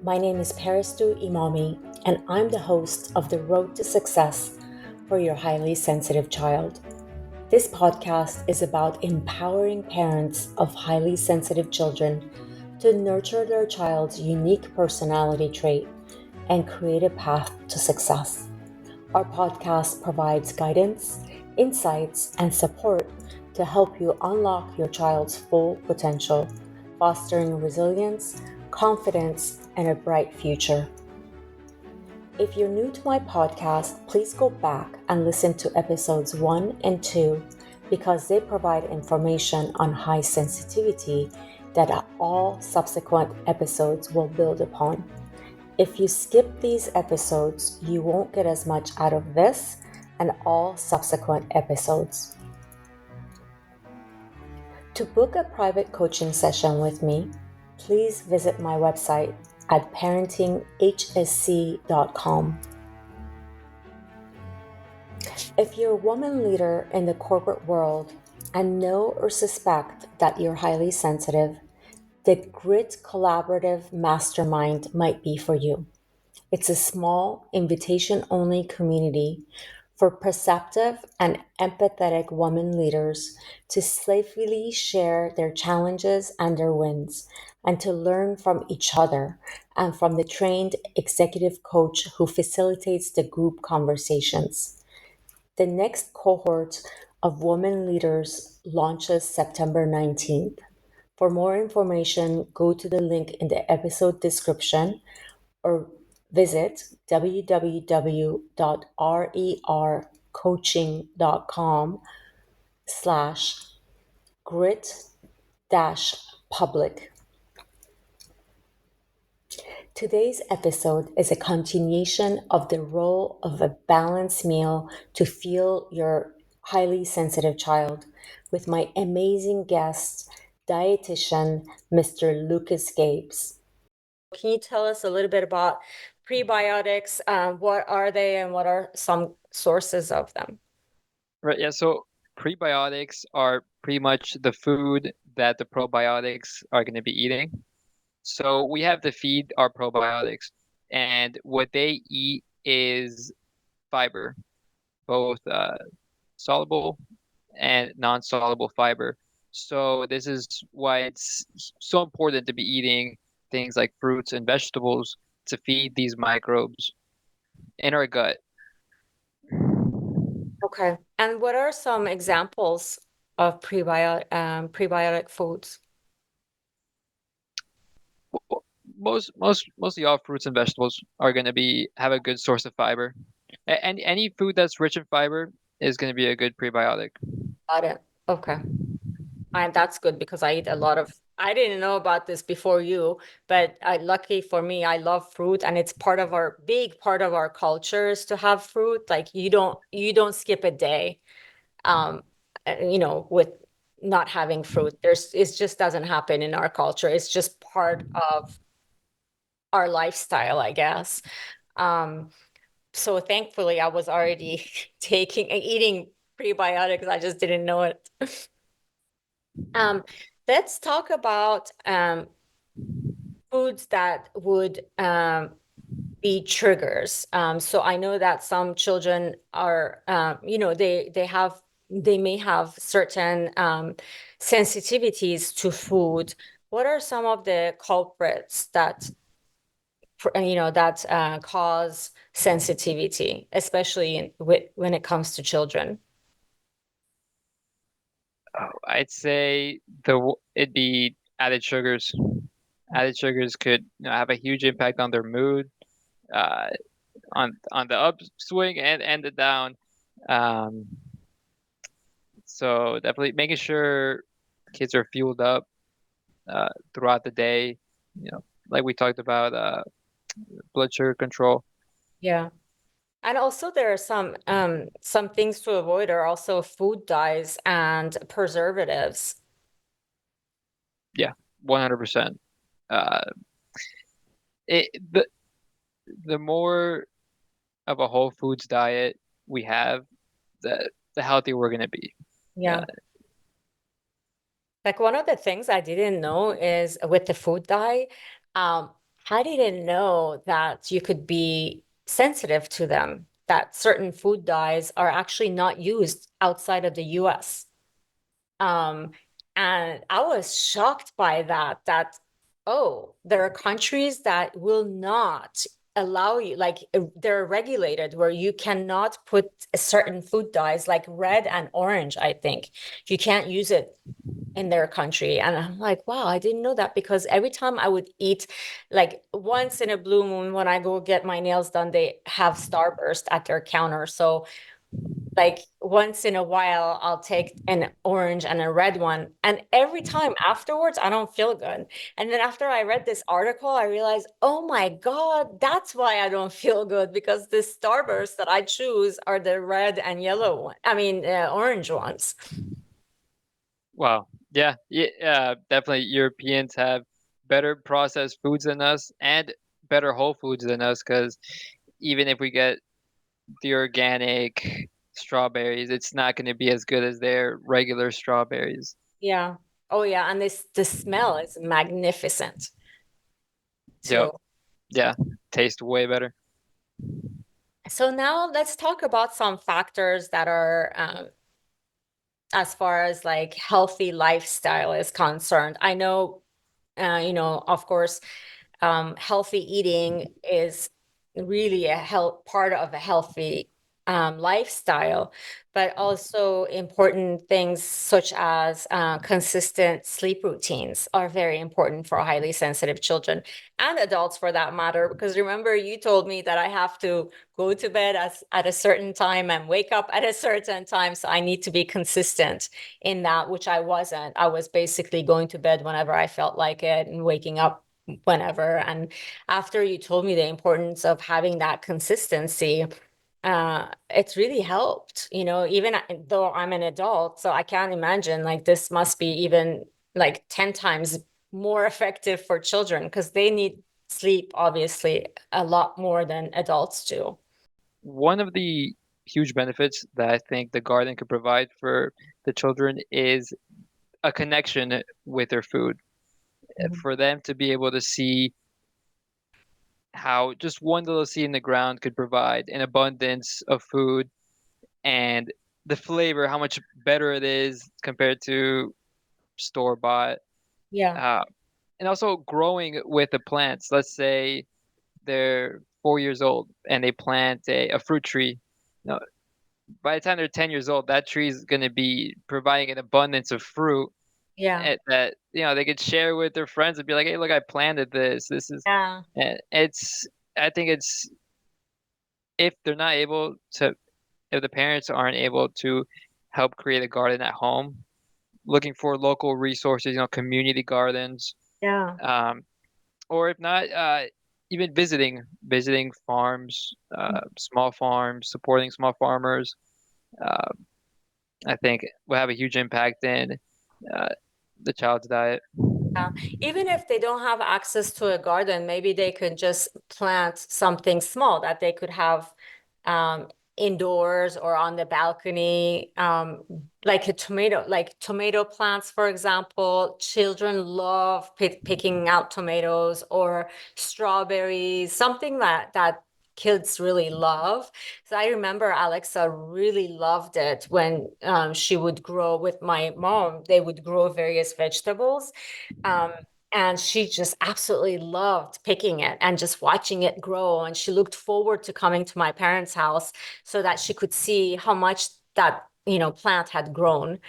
My name is Part2 Imami, and I'm the host of The Road to Success for Your Highly Sensitive Child. This podcast is about empowering parents of highly sensitive children to nurture their child's unique personality trait and create a path to success. Our podcast provides guidance, insights, and support to help you unlock your child's full potential, fostering resilience, confidence, and a bright future. If you're new to my podcast, please go back and listen to episodes 1 and 2 because they provide information on high sensitivity that all subsequent episodes will build upon. If you skip these episodes, you won't get as much out of this and all subsequent episodes. To book a private coaching session with me, please visit my website at parentinghsc.com. If you're a woman leader in the corporate world and know or suspect that you're highly sensitive, the Grit Collaborative Mastermind might be for you. It's a small, invitation-only community for perceptive and empathetic women leaders to safely share their challenges and their wins, and to learn from each other and from the trained executive coach who facilitates the group conversations. The next cohort of women leaders launches September 19th. For more information, go to the link in the episode description or visit www.rercoaching.com/grit-public. Today's episode is a continuation of the role of a balanced meal to fuel your highly sensitive child with my amazing guest, dietitian, Mr. lucas.gabes. Can you tell us a little bit about prebiotics? What are they and what are some sources of them? Right, yeah, so prebiotics are pretty much the food that the probiotics are going to be eating. So we have to feed our probiotics, and what they eat is fiber, both soluble and non-soluble fiber. So this is why it's so important to be eating things like fruits and vegetables to feed these microbes in our gut. Okay. And what are some examples of prebiotic foods? Mostly all fruits and vegetables are going to have a good source of fiber. And any food that's rich in fiber is going to be a good prebiotic. Got it. Okay. And that's good because I eat a lot of, I didn't know about this before you, but lucky for me, I love fruit and it's big part of our cultures to have fruit. Like you don't skip a day, with not having fruit. It just doesn't happen in our culture. It's just part of our lifestyle, I guess. So thankfully I was already eating prebiotics. I just didn't know it. Let's talk about foods that would be triggers. So I know that some children are, they may have certain sensitivities to food. What are some of the culprits that cause sensitivity, especially when it comes to children? I'd say it'd be added sugars. Added sugars could have a huge impact on their mood, uh, on the upswing and the down. Um, so definitely making sure kids are fueled up throughout the day. Like we talked about, blood sugar control. Yeah. And also there are some things to avoid are also food dyes and preservatives. Yeah, 100%. Uh, it the more of a whole foods diet we have, the healthier we're gonna be. Yeah. Like one of the things I didn't know is with the food dye, I didn't know that you could be sensitive to them, that certain food dyes are actually not used outside of the US. Um, and I was shocked by that, oh, there are countries that will not allow you, like they're regulated where you cannot put a certain food dyes like red and orange, I think. You can't use it in their country. And I'm like, wow, I didn't know that because every time I would eat, like once in a blue moon, when I go get my nails done, they have Starburst at their counter. So like once in a while, I'll take an orange and a red one. And every time afterwards, I don't feel good. And then after I read this article, I realized, oh my God, that's why I don't feel good because the Starburst that I choose are the red and yellow one. I mean, orange ones. Wow. Yeah. Yeah. Definitely. Europeans have better processed foods than us and better whole foods than us because even if we get the organic strawberries, it's not going to be as good as their regular strawberries. Yeah. Oh yeah. And the smell is magnificent Yep. too. Yeah. Taste way better. So now let's talk about some factors that are as far as like healthy lifestyle is concerned. I know, of course, healthy eating is really a health part of a healthy lifestyle, but also important things such as consistent sleep routines are very important for highly sensitive children and adults for that matter. Because remember, you told me that I have to go to bed at a certain time and wake up at a certain time. So I need to be consistent in that, which I wasn't. I was basically going to bed whenever I felt like it and waking up whenever. And after you told me the importance of having that consistency, it's really helped, even though I'm an adult. So I can't imagine like this must be even like 10 times more effective for children because they need sleep, obviously, a lot more than adults do. One of the huge benefits that I think the garden could provide for the children is a connection with their food. Mhm. For them to be able to see how just one little seed in the ground could provide an abundance of food and the flavor, how much better it is compared to store bought. Yeah, Uh, and also growing with the plants. Let's say they're 4 years old and they plant a fruit tree. No, by the time they're 10 years old, that tree is going to be providing an abundance of fruit yeah, that they could share with their friends and be like, "Hey, look, I planted this. This is," yeah, and it's. I think it's if they're not able to, if the parents aren't able to help create a garden at home, looking for local resources, community gardens, yeah, um, or if not, even visiting farms, small farms, supporting small farmers. Uh, I think will have a huge impact in uh, the child's diet. yeah. Even if they don't have access to a garden, maybe they could just plant something small that they could have um, indoors or on the balcony, like tomato plants, for example. Children love picking out tomatoes or strawberries, something that kids really love. So I remember Alexa really loved it when she would grow with my mom. They would grow various vegetables. Um, and she just absolutely loved picking it and just watching it grow. And she looked forward to coming to my parents' house so that she could see how much that, plant had grown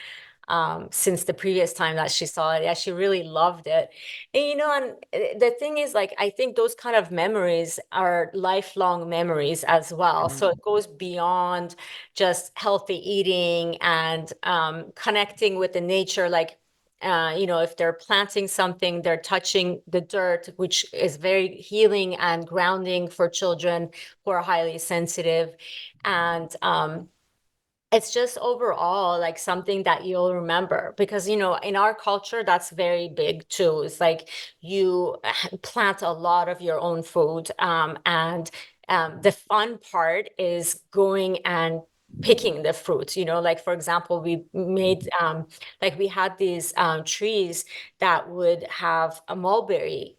since the previous time that she saw it. Yeah, she really loved it. And the thing is, like, I think those kind of memories are lifelong memories as well. So Mhm. it goes beyond just healthy eating and connecting with the nature. Like, if they're planting something, they're touching the dirt, which is very healing and grounding for children who are highly sensitive. And it's just overall like something that you'll remember because in our culture that's very big too. It's like you plant a lot of your own food, and the fun part is going and picking the fruits. Like for example, we made like we had these trees that would have a mulberry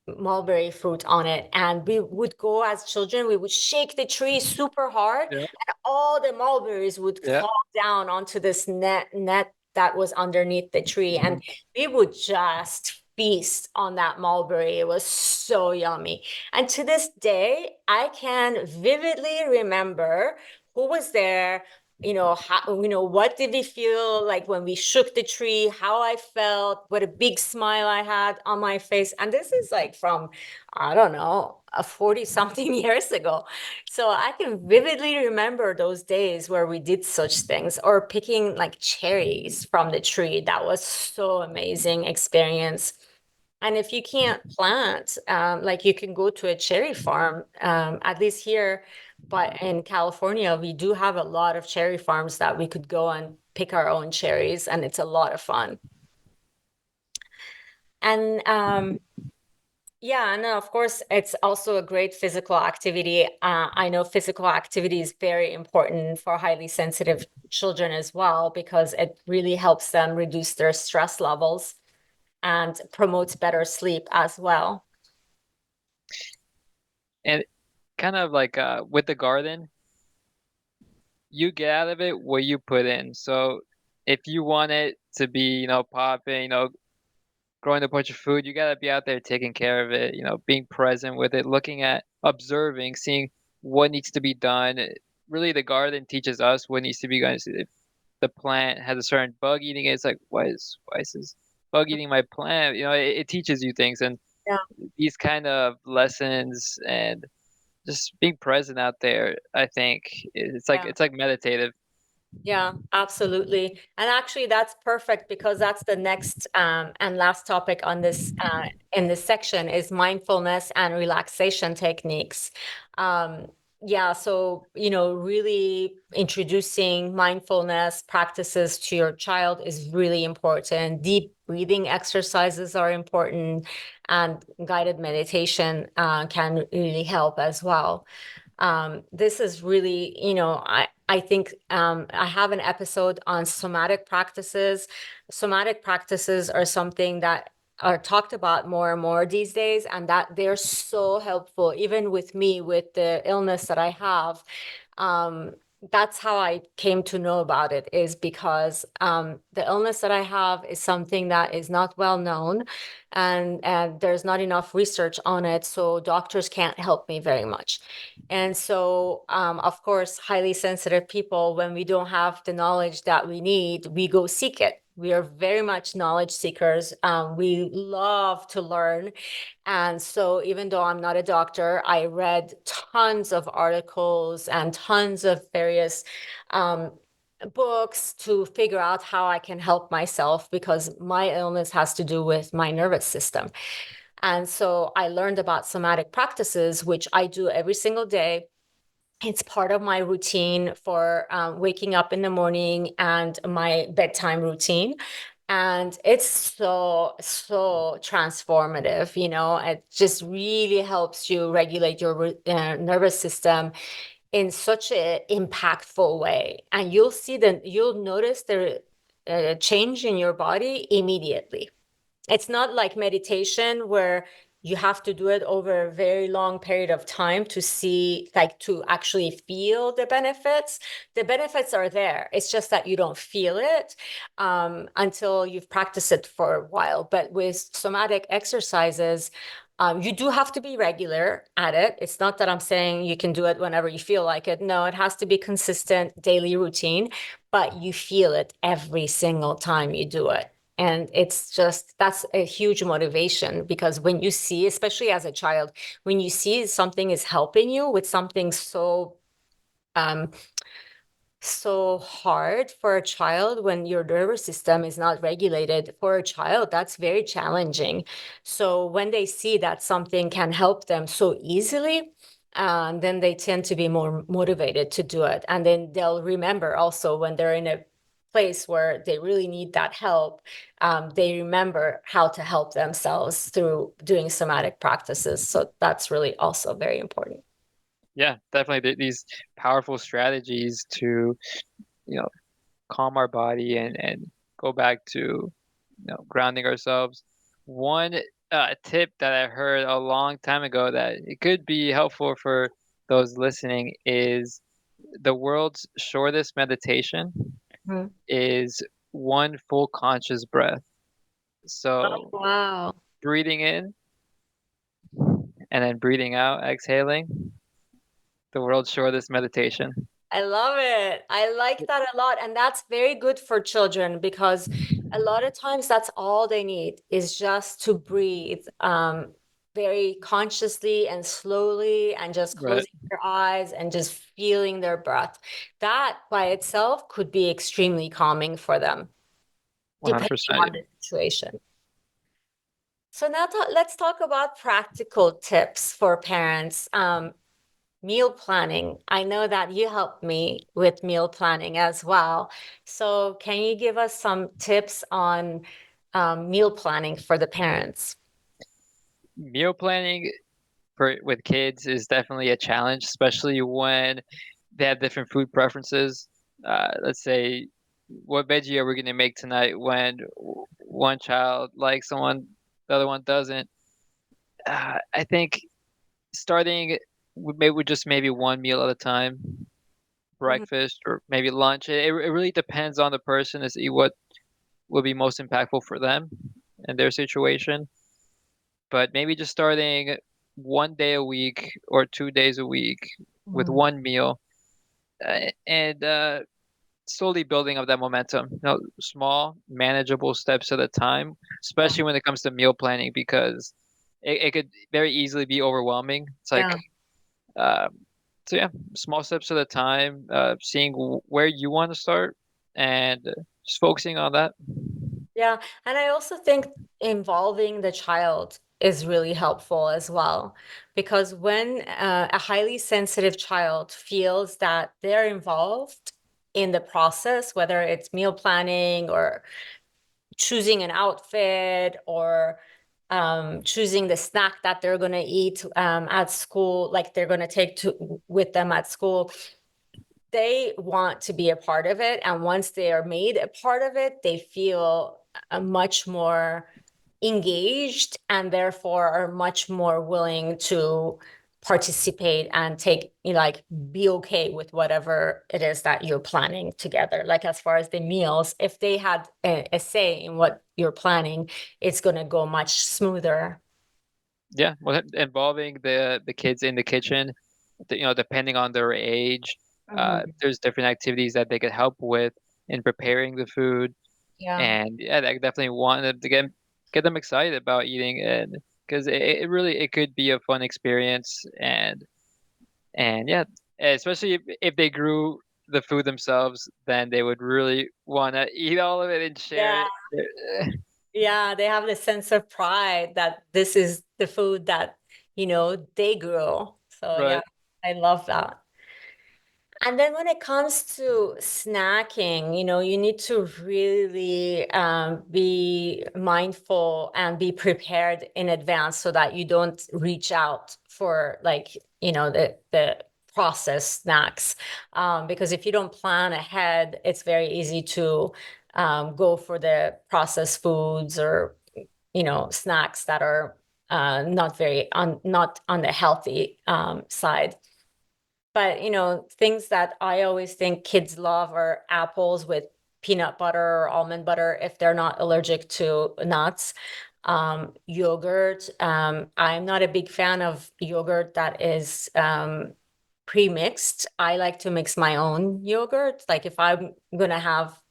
mulberry fruit on it. And we would go as children, we would shake the tree super hard, Yeah. and all the mulberries would Yeah. fall down onto this net that was underneath the tree. Hmm. And we would just feast on that mulberry. It was so yummy. And to this day, I can vividly remember who was there, how, what did we feel like when we shook the tree, how I felt, what a big smile I had on my face. And this is like from, I don't know, 40 something years ago. So I can vividly remember those days where we did such things, or picking like cherries from the tree. That was so amazing experience. And if you can't plant, like you can go to a cherry farm, at least here, but in California, we do have a lot of cherry farms that we could go and pick our own cherries, and it's a lot of fun. And yeah, and of course, it's also a great physical activity. I know physical activity is very important for highly sensitive children as well, because it really helps them reduce their stress levels and promotes better sleep as well. And kind of like with the garden, you get out of it what you put in. So if you want it to be, popping, growing a bunch of food, you gotta be out there taking care of it, being present with it, looking at, observing, seeing what needs to be done. Really, the garden teaches us what needs to be done. If the plant has a certain bug eating it, it's like, why is this bug eating my plant? It teaches you things, and Yeah, these kind of lessons and just being present out there, I think it's like yeah. it's like meditative. Yeah, absolutely. And actually, that's perfect, because that's the next and last topic on this in this section is mindfulness and relaxation techniques. Um, yeah, so really introducing mindfulness practices to your child is really important. Deep breathing exercises are important, and guided meditation can really help as well. This is really, I think I have an episode on somatic practices. Somatic practices are something that are talked about more and more these days, and that they're so helpful, even with me, with the illness that I have. Um, that's how I came to know about it, is because the illness that I have is something that is not well known, and there's not enough research on it, so doctors can't help me very much. And so, of course, highly sensitive people, when we don't have the knowledge that we need, we go seek it. We are very much knowledge seekers. We love to learn. And so, even though I'm not a doctor, I read tons of articles and tons of various um, books to figure out how I can help myself, because my illness has to do with my nervous system. And so I learned about somatic practices, which I do every single day. It's part of my routine for waking up in the morning and my bedtime routine. And it's so, so transformative. It just really helps you regulate your nervous system in such an impactful way. And you'll notice the change in your body immediately. It's not like meditation where you have to do it over a very long period of time to see, like, to actually feel the benefits. The benefits are there. It's just that you don't feel it until you've practiced it for a while. But with somatic exercises, you do have to be regular at it. It's not that I'm saying you can do it whenever you feel like it. No, it has to be consistent daily routine, but you feel it every single time you do it. And it's just, that's a huge motivation, because when you see, especially as a child, when you see something is helping you with something um, so hard for a child, when your nervous system is not regulated, for a child, that's very challenging. So when they see that something can help them so easily, then they tend to be more motivated to do it. And then they'll remember also, when they're in a place where they really need that help, they remember how to help themselves through doing somatic practices. So that's really also very important. Yeah, definitely these powerful strategies to, you know, calm our body and go back to, grounding ourselves. One a tip that I heard a long time ago that it could be helpful for those listening is the world's shortest meditation Mhm. is one full conscious breath. Oh, So wow. breathing in and then breathing out, exhaling, the world's shortest meditation. I love it. I like that a lot. And that's very good for children because a lot of times that's all they need is just to breathe very consciously and slowly and just Right. closing their eyes and just feeling their breath. That by itself could be extremely calming for them, depending 100%. on the situation. So now let's talk about practical tips for parents. Meal planning. I know that you helped me with meal planning as well. So can you give us some tips on meal planning for the parents? Meal planning for with kids is definitely a challenge, especially when they have different food preferences. Let's say, what veggie are we going to make tonight when one child likes someone, the other one doesn't? I think starting with just maybe one meal at a time, Mhm. breakfast or maybe lunch. It really depends on the person to see what will be most impactful for them and their situation. But maybe just starting 1 day a week or 2 days a week with Mhm. one meal and slowly building up that momentum. Small, manageable steps at a time, Yeah. especially when it comes to meal planning, because it could very easily be overwhelming. It's like, Yeah. um, so yeah, small steps at a time, seeing where you want to start and just focusing on that. Yeah. And I also think involving the child is really helpful as well. Because when a highly sensitive child feels that they're involved in the process, whether it's meal planning or choosing an outfit or choosing the snack that they're going to eat at school, like they're going to take to with them at school, they want to be a part of it. And once they are made a part of it, they feel much more engaged and therefore are much more willing to participate and take, like, be okay with whatever it is that you're planning together. Like as far as the meals, if they had a say in what you're planning, it's going to go much smoother. Yeah, well, involving the kids in the kitchen, depending on their age, Mhm. there's different activities that they could help with in preparing the food. Yeah. And yeah, I definitely want them to get them excited about eating, and because it really it could be a fun experience, and yeah, especially if they grew the food themselves, then they would really want to eat all of it and share Yeah. it. Yeah, they have the sense of pride that this is the food that, they grew. So yeah, Right. I love that. And then when it comes to snacking, you need to really be mindful and be prepared in advance so that you don't reach out for, like, the processed snacks. Because if you don't plan ahead, it's very easy to go for the processed foods or, snacks that are not on the healthy side. But, things that I always think kids love are apples with peanut butter or almond butter if they're not allergic to nuts. Yogurt. I'm not a big fan of yogurt that is pre-mixed. I like to mix my own yogurt. Like if I'm gonna have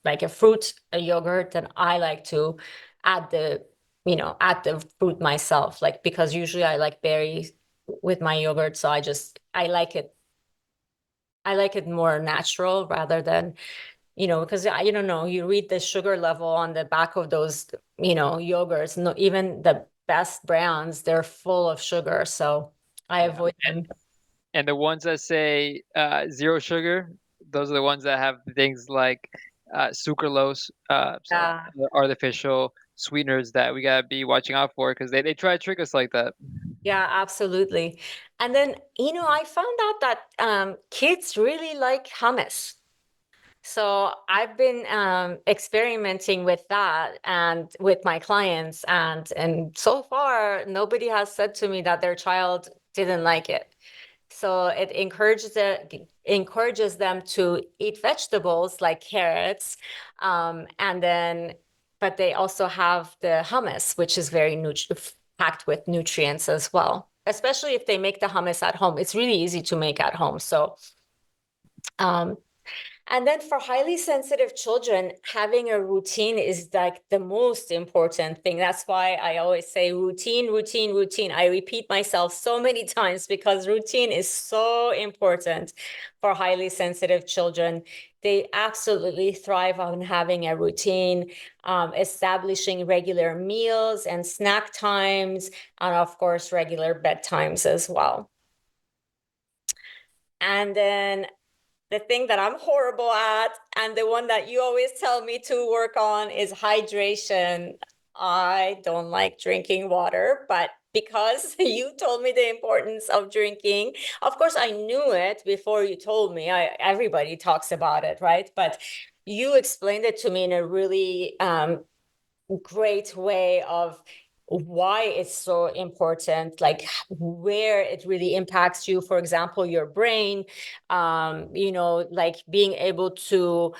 like a yogurt, then I like to add the fruit myself. Like because usually I like berries with my yogurt, so I like it. I like it more natural rather than, because I don't know, you read the sugar level on the back of those, yogurts. No, even the best brands, they're full of sugar, so I Yeah. avoid them. And the ones that say zero sugar, those are the ones that have things like sucralose, so Yeah, artificial sweeteners that we gotta be watching out for because they try to trick us like that. yeah, absolutely. And then, I found out that kids really like hummus. So I've been experimenting with that and with my clients, and so far nobody has said to me that their child didn't like it. So it encourages them to eat vegetables like carrots, and then but they also have the hummus, which is very packed with nutrients as well. Especially if they make the hummus at home, it's really easy to make at home. So um, and then for highly sensitive children, having a routine is like the most important thing. That's why I always say routine, routine, routine. I repeat myself so many times because routine is so important for highly sensitive children. They absolutely thrive on having a routine, establishing regular meals and snack times, and of course, regular bedtimes as well. And then the thing that I'm horrible at, and the one that you always tell me to work on, is hydration. I don't like drinking water, but because you told me the importance of drinking, of course, I knew it before you told me. Everybody talks about it, right? But you explained it to me in a really great way of why it's so important, like where it really impacts you. For example, your brain, like um, being able to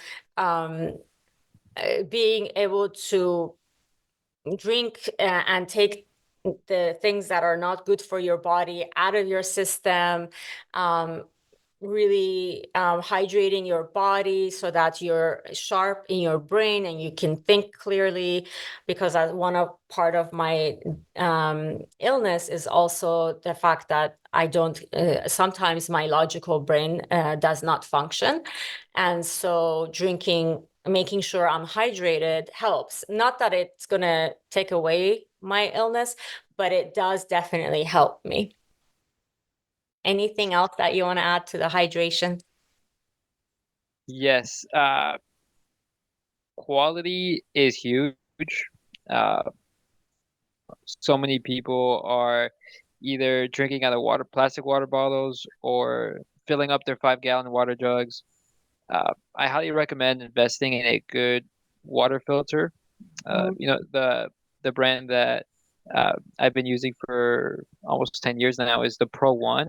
drink and take the things that are not good for your body out of your system, um, really hydrating your body so that you're sharp in your brain and you can think clearly, because as one of part of my illness is also the fact that I don't sometimes my logical brain does not function, and so drinking, making sure I'm hydrated helps. Not that it's going to take away my illness, but it does definitely help me. Anything else that you want to add to the hydration? Yes, quality is huge. Uh, so many people are either drinking out of plastic water bottles or filling up their 5-gallon water jugs. I highly recommend investing in a good water filter. Mhm. The brand that I've been using for almost 10 years now is the Pro One,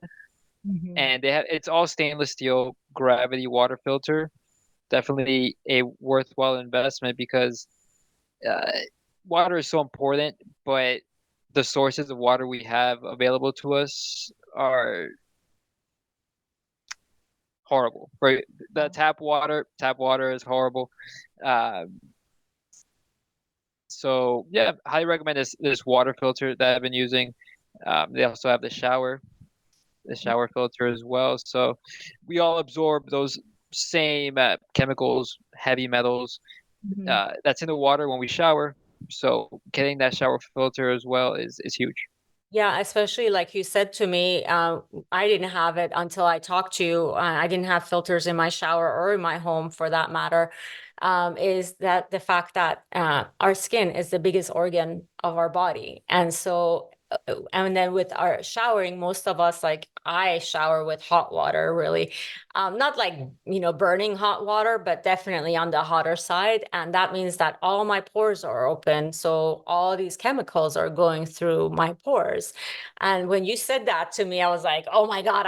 Mhm. and it's all stainless steel gravity water filter. Definitely a worthwhile investment because uh, water is so important, but the sources of water we have available to us are horrible. Right? The tap water is horrible. Uh, so yeah, highly recommend this water filter that I've been using. They also have the shower filter as well. So we all absorb those same chemicals, heavy metals Mhm. that's in the water when we shower. So getting that shower filter as well is huge. Yeah, especially like you said to me, I didn't have it until I talked to you. I didn't have filters in my shower or in my home for that matter. Is that the fact that our skin is the biggest organ of our body. And so, and then with our showering, most of us, like I shower with hot water, really. Not like, burning hot water, but definitely on the hotter side. And that means that all my pores are open. So all these chemicals are going through my pores. And when you said that to me, I was like, oh my God,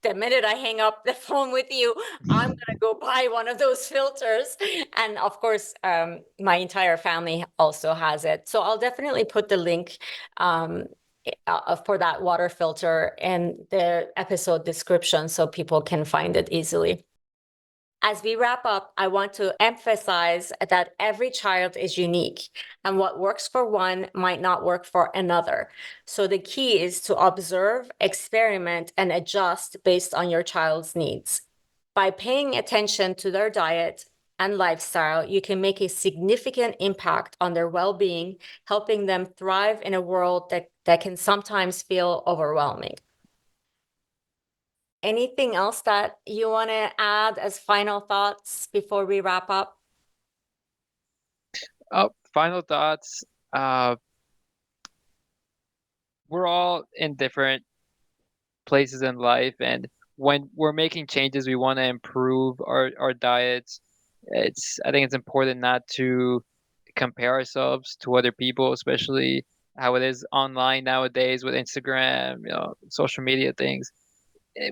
the minute I hang up the phone with you, I'm gonna go buy one of those filters. And of course, my entire family also has it. So I'll definitely put the link for that water filter in the episode description so people can find it easily. As we wrap up, I want to emphasize that every child is unique, and what works for one might not work for another. So the key is to observe, experiment, and adjust based on your child's needs. By paying attention to their diet and lifestyle, you can make a significant impact on their well-being, helping them thrive in a world that can sometimes feel overwhelming. Anything else that you want to add as final thoughts before we wrap up? Oh, final thoughts. Uh, we're all in different places in life, and when we're making changes, we want to improve our diets. I think it's important not to compare ourselves to other people, especially how it is online nowadays with Instagram, social media things.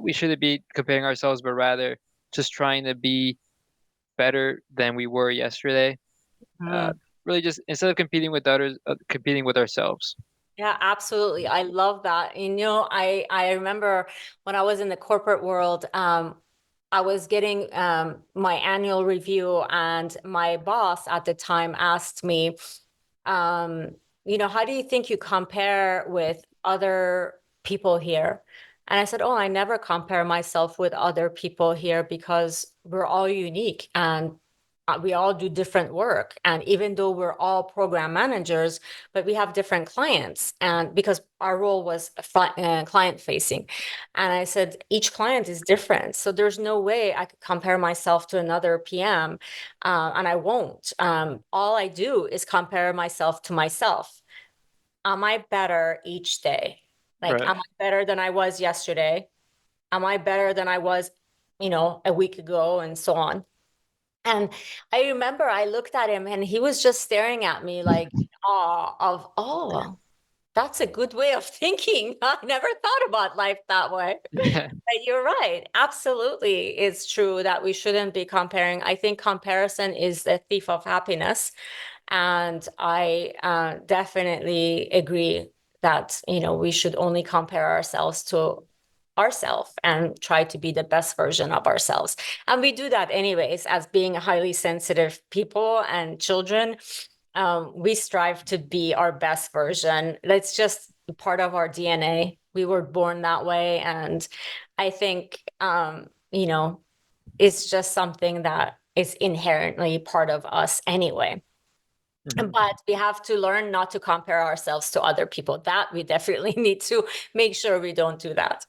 We shouldn't be comparing ourselves, but rather just trying to be better than we were yesterday. Uh, really, just instead of competing with others, competing with ourselves. Yeah, absolutely. I love that. And, I remember when I was in the corporate world, I was getting my annual review, and my boss at the time asked me, um, how do you think you compare with other people here? And I said, oh, I never compare myself with other people here because we're all unique, and we all do different work. And even though we're all program managers, but we have different clients, and because our role was client facing. And I said, each client is different. So there's no way I could compare myself to another PM, and I won't. All I do is compare myself to myself. Am I better each day? Like, Right. am I better than I was yesterday? Am I better than I was, a week ago, and so on? And I remember I looked at him, and he was just staring at me like, oh, that's a good way of thinking. I never thought about life that way. But you're right. Absolutely. It's true that we shouldn't be comparing. I think comparison is the thief of happiness. And I definitely agree that, we should only compare ourselves to ourselves and try to be the best version of ourselves. And we do that anyways, as being highly sensitive people and children. We strive to be our best version. That's just part of our DNA. We were born that way. And I think, it's just something that is inherently part of us anyway. Mhm. But we have to learn not to compare ourselves to other people. That we definitely need to make sure we don't do that.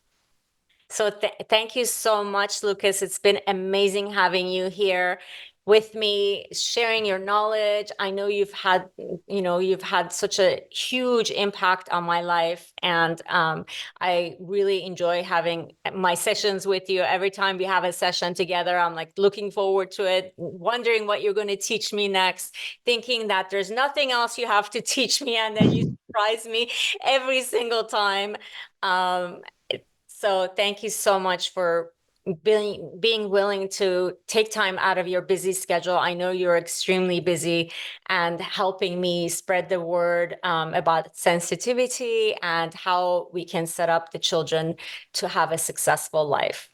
So thank you so much, Lucas. It's been amazing having you here with me, sharing your knowledge. I know you've had such a huge impact on my life, and I really enjoy having my sessions with you. Every time we have a session together, I'm like looking forward to it, wondering what you're going to teach me next, thinking that there's nothing else you have to teach me, and then you surprise me every single time. Um, so thank you so much for being willing to take time out of your busy schedule. I know you're extremely busy, and helping me spread the word about sensitivity and how we can set up the children to have a successful life.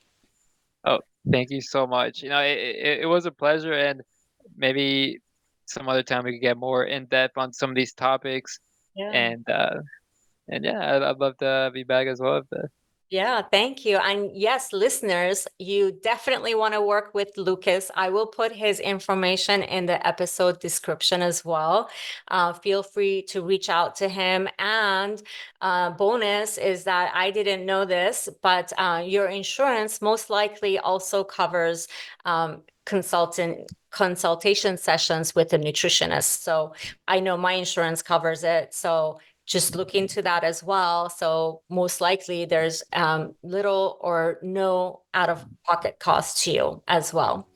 Oh, thank you so much. It was a pleasure, and maybe some other time we could get more in depth on some of these topics. Yeah. And yeah, I'd love to be back as well. Yeah, thank you. And yes, listeners, you definitely want to work with Lucas. I will put his information in the episode description as well. Feel free to reach out to him. And bonus is that I didn't know this, but your insurance most likely also covers consultation sessions with a nutritionist. So I know my insurance covers it. So just look into that as well. So most likely there's little or no out-of-pocket cost to you as well.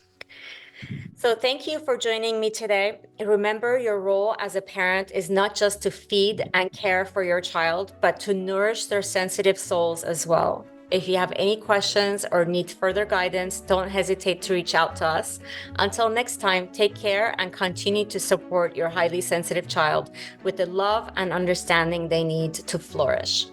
So thank you for joining me today. Remember, your role as a parent is not just to feed and care for your child, but to nourish their sensitive souls as well. If you have any questions or need further guidance, don't hesitate to reach out to us. Until next time, take care and continue to support your highly sensitive child with the love and understanding they need to flourish.